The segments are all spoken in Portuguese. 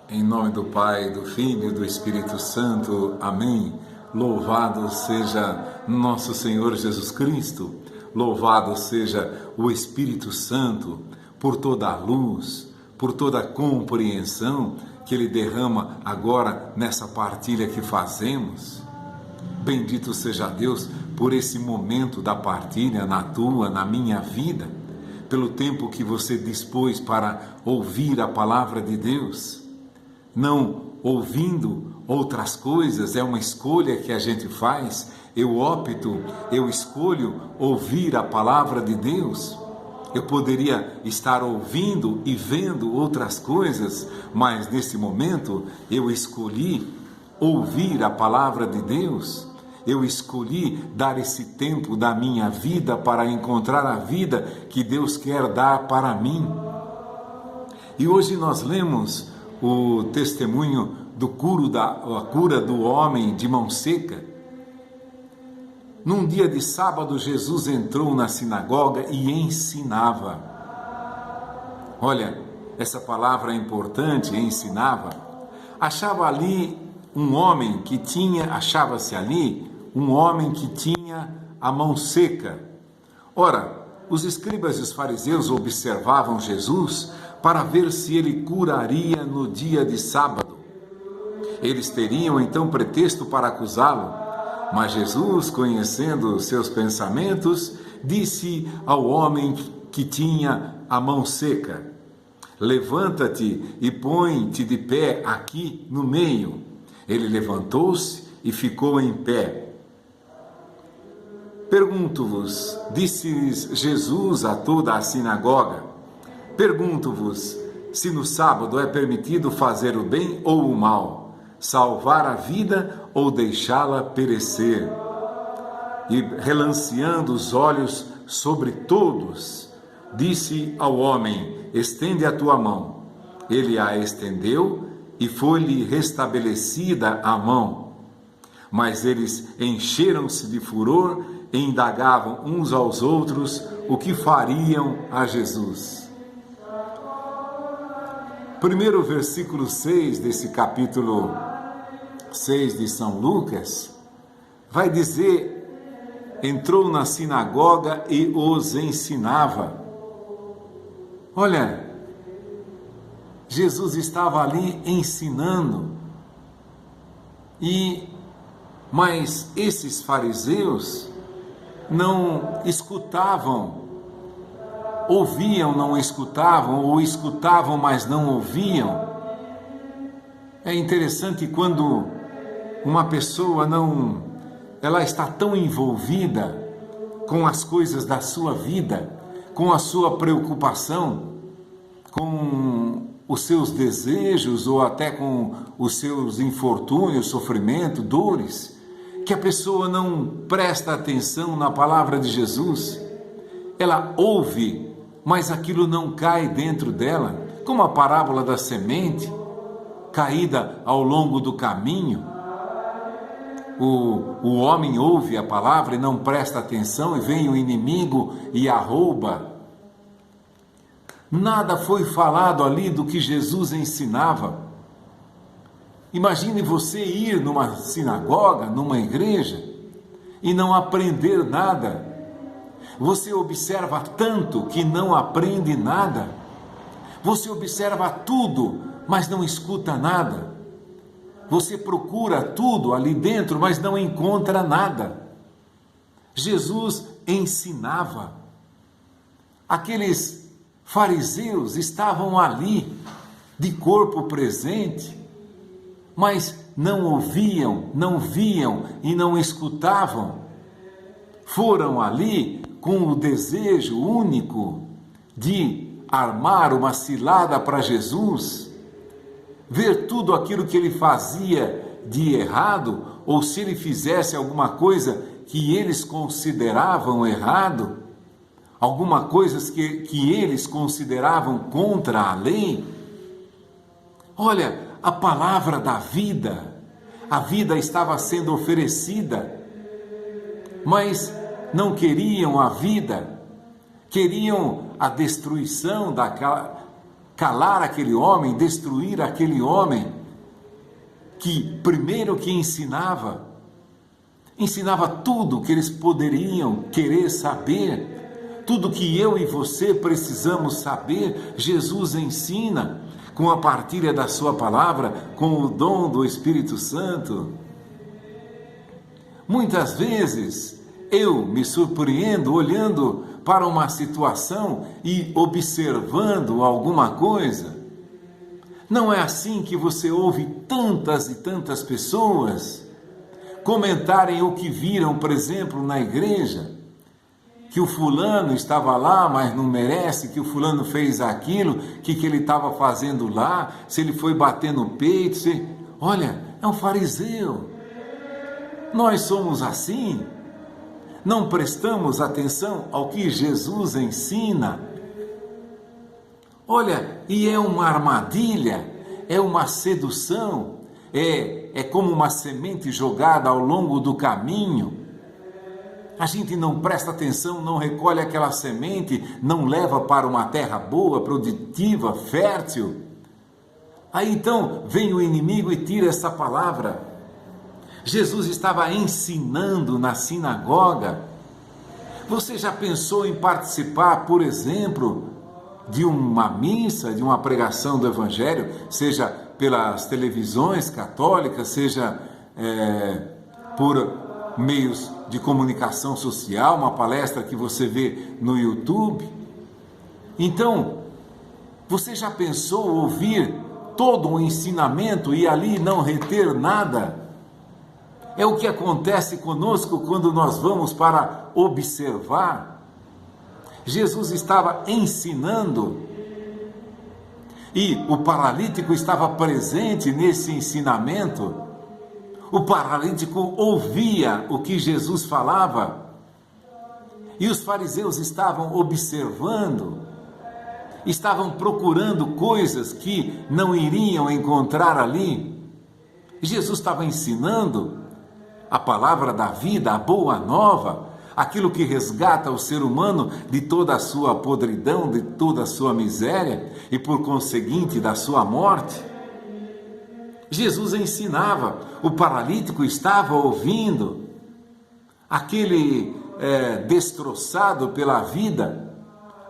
Em nome do Pai, do Filho e do Espírito Santo. Amém. Louvado seja nosso Senhor Jesus Cristo. Louvado seja o Espírito Santo por toda a luz, por toda a compreensão que Ele derrama agora nessa partilha que fazemos. Bendito seja Deus por esse momento da partilha na tua, na minha vida, pelo tempo que você dispôs para ouvir a palavra de Deus. Não ouvindo outras coisas, é uma escolha que a gente faz. Eu escolho ouvir a palavra de Deus. Eu poderia estar ouvindo e vendo outras coisas, mas nesse momento eu escolhi ouvir a palavra de Deus. Eu escolhi dar esse tempo da minha vida para encontrar a vida que Deus quer dar para mim. E hoje nós lemos o testemunho a cura do homem de mão seca. Num dia de sábado, Jesus entrou na sinagoga e ensinava. Olha, essa palavra é importante, ensinava. Achava-se ali um homem que tinha a mão seca. Ora, os escribas e os fariseus observavam Jesus para ver se ele curaria no dia de sábado. Eles teriam então pretexto para acusá-lo, mas Jesus, conhecendo seus pensamentos, disse ao homem que tinha a mão seca: levanta-te e põe-te de pé aqui no meio. Ele levantou-se e ficou em pé. Pergunto-vos, disse Jesus a toda a sinagoga, pergunto-vos se no sábado é permitido fazer o bem ou o mal, salvar a vida ou deixá-la perecer. E relanceando os olhos sobre todos, disse ao homem: estende a tua mão. Ele a estendeu e foi-lhe restabelecida a mão. Mas eles encheram-se de furor e indagavam uns aos outros o que fariam a Jesus. Primeiro versículo 6 desse capítulo 6 de São Lucas vai dizer: entrou na sinagoga e os ensinava. Olha, Jesus estava ali ensinando, mas esses fariseus não escutavam, ouviam, não escutavam, ou escutavam, mas não ouviam. É interessante quando uma pessoa ela está tão envolvida com as coisas da sua vida, com a sua preocupação, com os seus desejos ou até com os seus infortúnios, sofrimento, dores, que a pessoa não presta atenção na palavra de Jesus. Ela ouve, mas aquilo não cai dentro dela, como a parábola da semente caída ao longo do caminho. O homem ouve a palavra e não presta atenção, e vem o inimigo e a rouba. Nada foi falado ali do que Jesus ensinava. Imagine você ir numa sinagoga, numa igreja, e não aprender nada. Você observa tanto que não aprende nada. Você observa tudo, mas não escuta nada. Você procura tudo ali dentro, mas não encontra nada. Jesus ensinava. Aqueles fariseus estavam ali, de corpo presente, mas não ouviam, não viam e não escutavam. Foram ali com o desejo único de armar uma cilada para Jesus, ver tudo aquilo que ele fazia de errado, ou se ele fizesse alguma coisa que eles consideravam errado, alguma coisa que eles consideravam contra a lei. Olha, a palavra da vida, a vida estava sendo oferecida, mas não queriam a vida, queriam a destruição calar aquele homem, destruir aquele homem que primeiro que ensinava tudo que eles poderiam querer saber, tudo que eu e você precisamos saber, Jesus ensina com a partilha da sua palavra, com o dom do Espírito Santo. Muitas vezes eu me surpreendo olhando para uma situação e observando alguma coisa. Não é assim que você ouve tantas e tantas pessoas comentarem o que viram, por exemplo, na igreja, que o fulano estava lá, mas não merece, que o fulano fez aquilo, que ele estava fazendo lá, se ele foi bater no peito, olha, é um fariseu. Nós somos assim, não prestamos atenção ao que Jesus ensina. Olha, e é uma armadilha, é uma sedução, é como uma semente jogada ao longo do caminho. A gente não presta atenção, não recolhe aquela semente, não leva para uma terra boa, produtiva, fértil. Aí então vem o inimigo e tira essa palavra. Jesus estava ensinando na sinagoga. Você já pensou em participar, por exemplo, de uma missa, de uma pregação do Evangelho, seja pelas televisões católicas, seja por meios de comunicação social, uma palestra que você vê no YouTube? Então, você já pensou ouvir todo um ensinamento e ali não reter nada? É o que acontece conosco quando nós vamos para observar. Jesus estava ensinando e o paralítico estava presente nesse ensinamento. O paralítico ouvia o que Jesus falava e os fariseus estavam observando, estavam procurando coisas que não iriam encontrar ali. Jesus estava ensinando a palavra da vida, a boa nova, aquilo que resgata o ser humano de toda a sua podridão, de toda a sua miséria e, por conseguinte, da sua morte. Jesus ensinava, o paralítico estava ouvindo, aquele destroçado pela vida,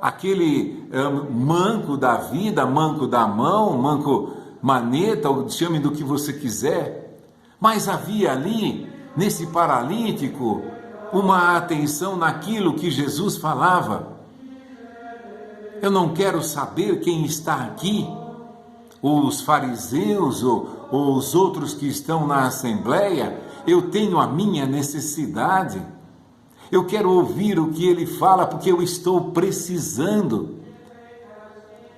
aquele manco da vida, manco da mão, manco maneta, ou chame do que você quiser, mas havia ali, nesse paralítico, uma atenção naquilo que Jesus falava. Eu não quero saber quem está aqui, os fariseus ou os outros que estão na assembleia, eu tenho a minha necessidade. Eu quero ouvir o que ele fala porque eu estou precisando.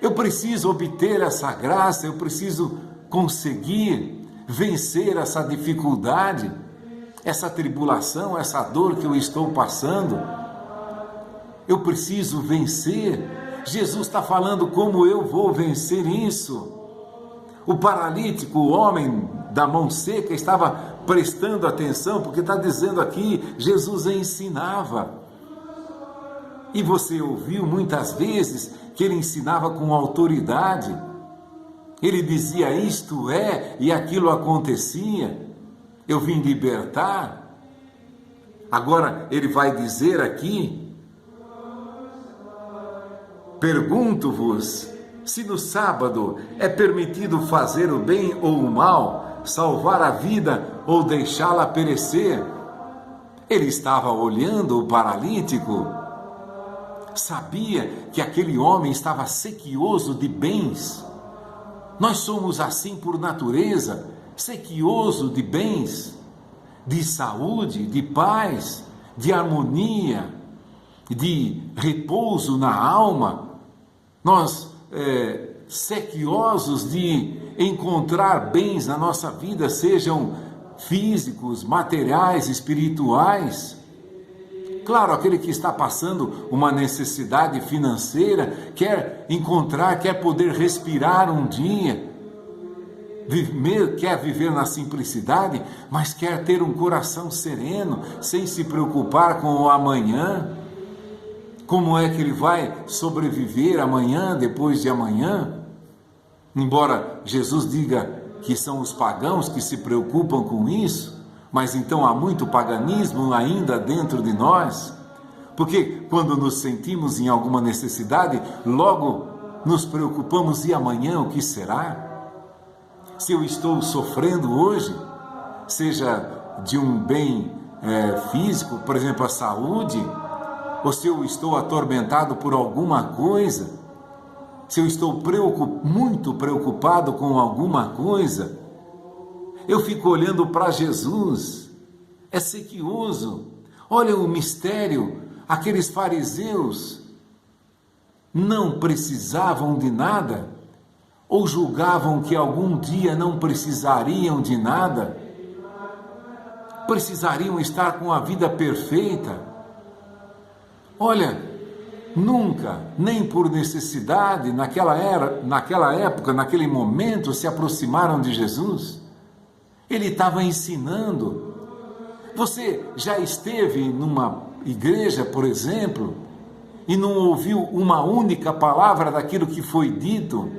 Eu preciso obter essa graça, eu preciso conseguir vencer essa dificuldade, essa tribulação, essa dor que eu estou passando. Eu preciso vencer. Jesus está falando como eu vou vencer isso. O paralítico, o homem da mão seca, estava prestando atenção, porque está dizendo aqui, Jesus ensinava. E você ouviu muitas vezes que ele ensinava com autoridade. Ele dizia isto e aquilo acontecia. Eu vim libertar. Agora ele vai dizer aqui: pergunto-vos, se no sábado é permitido fazer o bem ou o mal, salvar a vida ou deixá-la perecer? Ele estava olhando o paralítico, sabia que aquele homem estava sequioso de bens. Nós somos assim por natureza, sequioso de bens, de saúde, de paz, de harmonia, de repouso na alma. Nós sequiosos de encontrar bens na nossa vida, sejam físicos, materiais, espirituais. Claro, aquele que está passando uma necessidade financeira, quer encontrar, quer poder respirar um dia, quer viver na simplicidade, mas quer ter um coração sereno, sem se preocupar com o amanhã. Como é que ele vai sobreviver amanhã, depois de amanhã? Embora Jesus diga que são os pagãos que se preocupam com isso, mas então há muito paganismo ainda dentro de nós, porque quando nos sentimos em alguma necessidade, logo nos preocupamos: e amanhã o que será? Se eu estou sofrendo hoje, seja de um bem físico, por exemplo, a saúde, ou se eu estou atormentado por alguma coisa, se eu estou muito preocupado com alguma coisa, eu fico olhando para Jesus. É sequioso. Olha o mistério. Aqueles fariseus não precisavam de nada, ou julgavam que algum dia não precisariam de nada, precisariam estar com a vida perfeita. Olha, nunca, nem por necessidade, naquela época, naquele momento, se aproximaram de Jesus. Ele estava ensinando. Você já esteve numa igreja, por exemplo, e não ouviu uma única palavra daquilo que foi dito?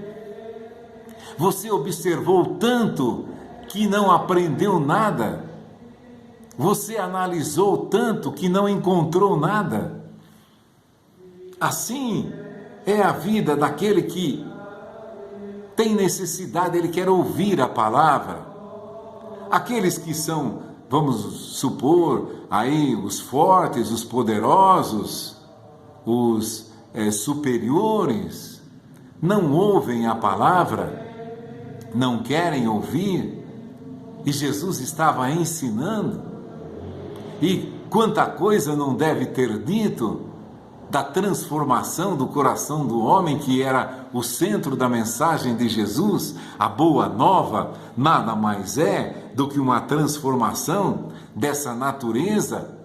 Você observou tanto que não aprendeu nada? Você analisou tanto que não encontrou nada? Assim é a vida daquele que tem necessidade, ele quer ouvir a palavra. Aqueles que são, vamos supor, aí os fortes, os poderosos, os superiores, não ouvem a palavra, não querem ouvir, e Jesus estava ensinando. E quanta coisa não deve ter dito da transformação do coração do homem, que era o centro da mensagem de Jesus. A boa nova nada mais é do que uma transformação dessa natureza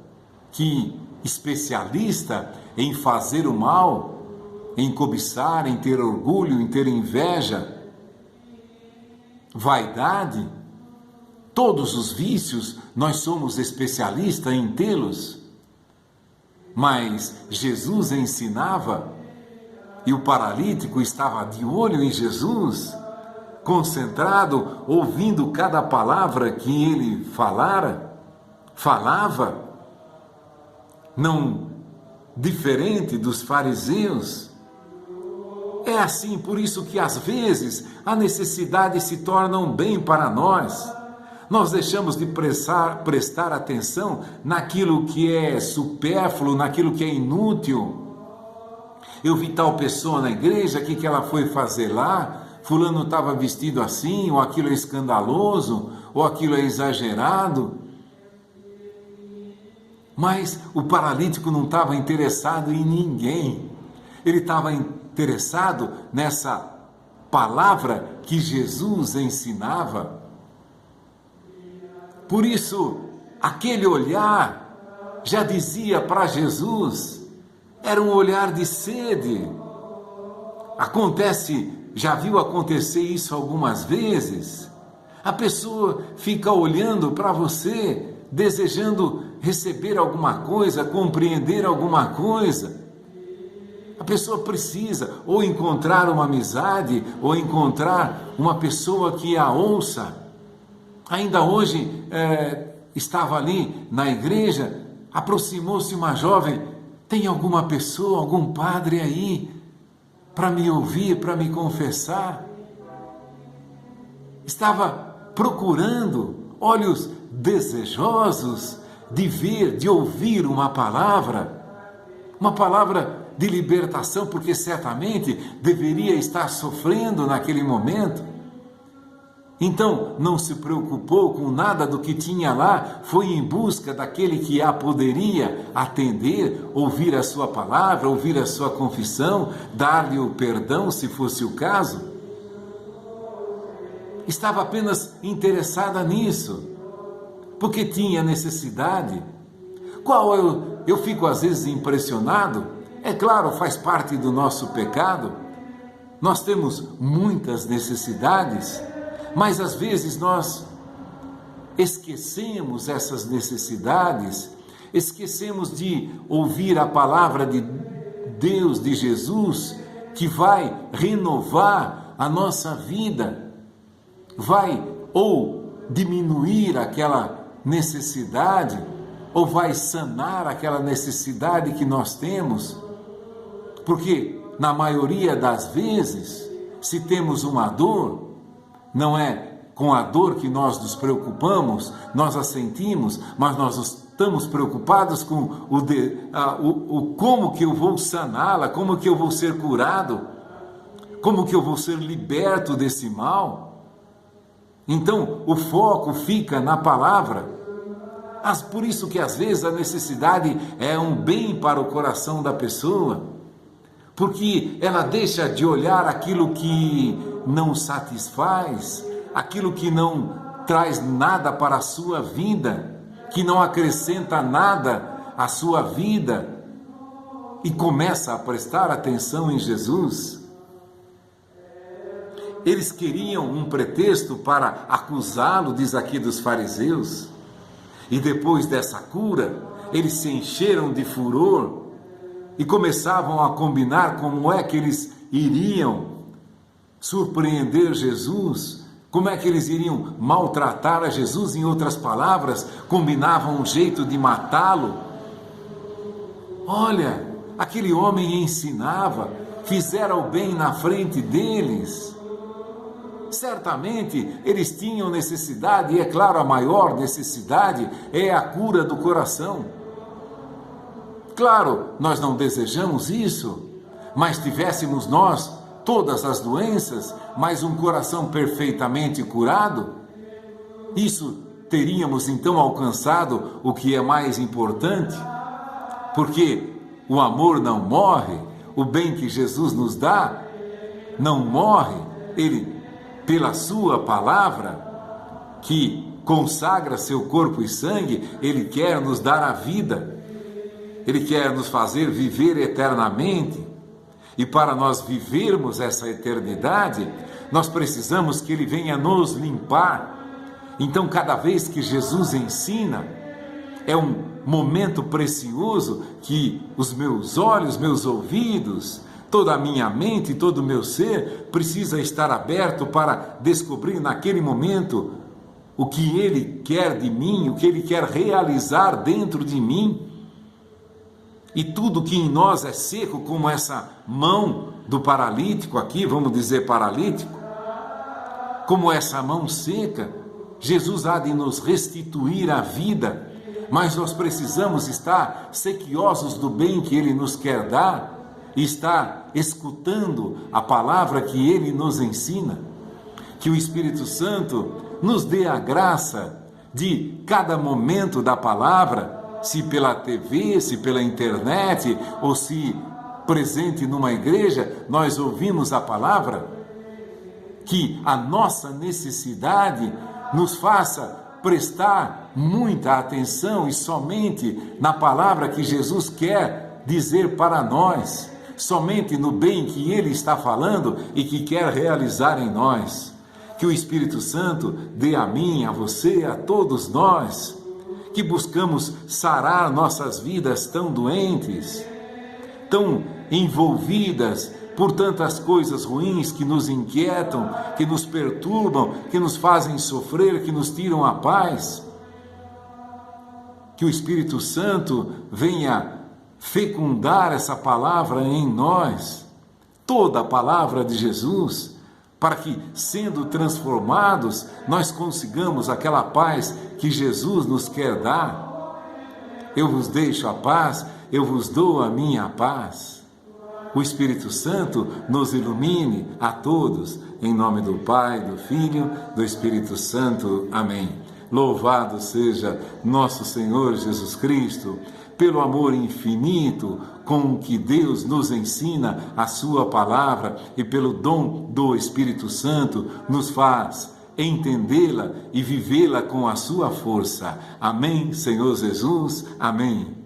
que, especialista em fazer o mal, em cobiçar, em ter orgulho, em ter inveja, vaidade, todos os vícios, nós somos especialistas em tê-los. Mas Jesus ensinava, e o paralítico estava de olho em Jesus, concentrado, ouvindo cada palavra que ele falava, não diferente dos fariseus. É assim, por isso que às vezes a necessidade se torna um bem para nós. Nós deixamos de prestar atenção naquilo que é supérfluo, naquilo que é inútil. Eu vi tal pessoa na igreja, o que ela foi fazer lá? Fulano estava vestido assim, ou aquilo é escandaloso, ou aquilo é exagerado. Mas o paralítico não estava interessado em ninguém. Ele estava interessado nessa palavra que Jesus ensinava. Por isso, aquele olhar já dizia para Jesus, era um olhar de sede. Já viu acontecer isso algumas vezes? A pessoa fica olhando para você, desejando receber alguma coisa, compreender alguma coisa. A pessoa precisa ou encontrar uma amizade, ou encontrar uma pessoa que a ouça. Ainda hoje, estava ali na igreja, aproximou-se uma jovem: tem alguma pessoa, algum padre aí, para me ouvir, para me confessar? Estava procurando, olhos desejosos de ver, de ouvir uma palavra de libertação, porque certamente deveria estar sofrendo naquele momento. Então, não se preocupou com nada do que tinha lá, foi em busca daquele que a poderia atender, ouvir a sua palavra, ouvir a sua confissão, dar-lhe o perdão, se fosse o caso. Estava apenas interessada nisso, porque tinha necessidade. Eu fico às vezes impressionado, é claro, faz parte do nosso pecado, nós temos muitas necessidades, mas às vezes nós esquecemos essas necessidades, esquecemos de ouvir a palavra de Deus, de Jesus, que vai renovar a nossa vida, vai ou diminuir aquela necessidade, ou vai sanar aquela necessidade que nós temos, porque na maioria das vezes, se temos uma dor, não é com a dor que nós nos preocupamos, nós a sentimos, mas nós estamos preocupados com como que eu vou saná-la, como que eu vou ser curado, como que eu vou ser liberto desse mal. Então, o foco fica na palavra. Por isso que às vezes a necessidade é um bem para o coração da pessoa, porque ela deixa de olhar aquilo que não satisfaz, aquilo que não traz nada para a sua vida, que não acrescenta nada à sua vida, e começa a prestar atenção em Jesus. Eles queriam um pretexto para acusá-lo, diz aqui, dos fariseus, e depois dessa cura, eles se encheram de furor e começavam a combinar como é que eles iriam surpreender Jesus, como é que eles iriam maltratar a Jesus. Em outras palavras, combinavam um jeito de matá-lo. Olha, aquele homem ensinava, fizera o bem na frente deles. Certamente eles tinham necessidade, e é claro, a maior necessidade é a cura do coração. Claro, nós não desejamos isso, mas tivéssemos nós todas as doenças, mas um coração perfeitamente curado, isso teríamos então alcançado o que é mais importante, porque o amor não morre, o bem que Jesus nos dá não morre, ele, pela sua palavra, que consagra seu corpo e sangue, ele quer nos dar a vida, ele quer nos fazer viver eternamente. E para nós vivermos essa eternidade, nós precisamos que ele venha nos limpar. Então, cada vez que Jesus ensina, é um momento precioso que os meus olhos, meus ouvidos, toda a minha mente, todo o meu ser precisa estar aberto para descobrir naquele momento o que ele quer de mim, o que ele quer realizar dentro de mim. E tudo que em nós é seco, como essa mão do paralítico aqui, vamos dizer paralítico, como essa mão seca, Jesus há de nos restituir a vida, mas nós precisamos estar sequiosos do bem que ele nos quer dar, e estar escutando a palavra que ele nos ensina. Que o Espírito Santo nos dê a graça de cada momento da palavra, se pela TV, se pela internet, ou se presente numa igreja, nós ouvimos a palavra, que a nossa necessidade nos faça prestar muita atenção e somente na palavra que Jesus quer dizer para nós, somente no bem que ele está falando e que quer realizar em nós. Que o Espírito Santo dê a mim, a você, a todos nós, que buscamos sarar nossas vidas tão doentes, tão envolvidas por tantas coisas ruins que nos inquietam, que nos perturbam, que nos fazem sofrer, que nos tiram a paz. Que o Espírito Santo venha fecundar essa palavra em nós, toda a palavra de Jesus, para que, sendo transformados, nós consigamos aquela paz que Jesus nos quer dar. Eu vos deixo a paz, eu vos dou a minha paz. O Espírito Santo nos ilumine a todos, em nome do Pai, do Filho, do Espírito Santo. Amém. Louvado seja nosso Senhor Jesus Cristo, pelo amor infinito com que Deus nos ensina a sua palavra e pelo dom do Espírito Santo nos faz entendê-la e vivê-la com a sua força. Amém, Senhor Jesus. Amém.